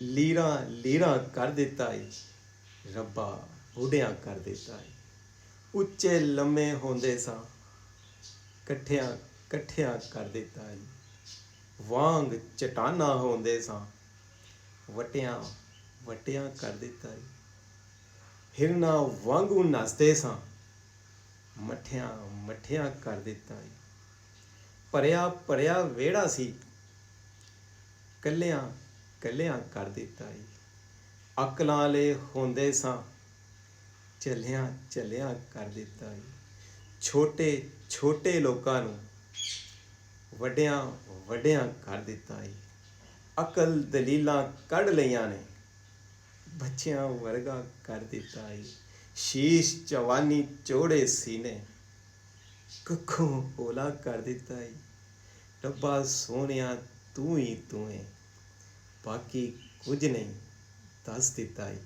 ਲੀਰਾਂ ਲੀਰਾਂ ਕਰ ਦਿੱਤਾ ਈ, ਰੱਬਾ ਬੁੱਢਿਆਂ ਕਰ ਦਿੱਤਾ ਈ। ਉੱਚੇ ਲੰਮੇ ਹੁੰਦੇ ਸਾਂ, ਇਕੱਠਿਆਂ ਇਕੱਠਿਆਂ ਕਰ ਦਿੱਤਾ ਈ। ਵਾਂਗ ਚਟਾਨਾਂ ਹੁੰਦੇ ਸਾਂ, ਵਟਿਆਂ ਵਟਿਆਂ ਕਰ ਦਿੱਤਾ ਈ। ਹਿਰਨਾਂ ਵਾਂਗੂ ਨੱਸਦੇ ਸਾਂ, ਮੱਠਿਆਂ ਮੱਠਿਆਂ ਕਰ ਦਿੱਤਾ ਈ। ਭਰਿਆ ਭਰਿਆ ਵਿਹੜਾ ਸੀ, ਕੱਲਿਆਂ ਕੱਲਿਆਂ ਕਰ ਦਿੱਤਾ ਈ। ਅਕਲਾਂ ਵਾਲੇ ਹੁੰਦੇ ਸਾਂ, ਝੱਲਿਆਂ ਝੱਲਿਆਂ ਕਰ ਦਿੱਤਾ ਈ। ਛੋਟੇ ਛੋਟੇ ਲੋਕਾਂ ਨੂੰ ਵੱਡਿਆਂ ਵੱਡਿਆਂ ਕਰ ਦਿੱਤਾ ਈ। ਅਕਲ ਦਲੀਲਾਂ ਕੱਢ ਲਈਆਂ ਨੇ, ਬੱਚਿਆਂ ਵਰਗਾ ਕਰ ਦਿੱਤਾ ਈ। ਸ਼ੀਸ਼ ਜਵਾਨੀ ਚੌੜੇ ਸੀਨੇ, ਕੱਖੋਂ ਪੋਲਾ ਕਰ ਦਿੱਤਾ ਈ। ਰੱਬਾ ਸੋਹਣਿਆ ਤੂੰ ਹੀ ਤੂੰ ਏ, ਬਾਕੀ ਕੁਝ ਨਹੀਂ ਦੱਸ ਦਿੱਤਾ ਈ।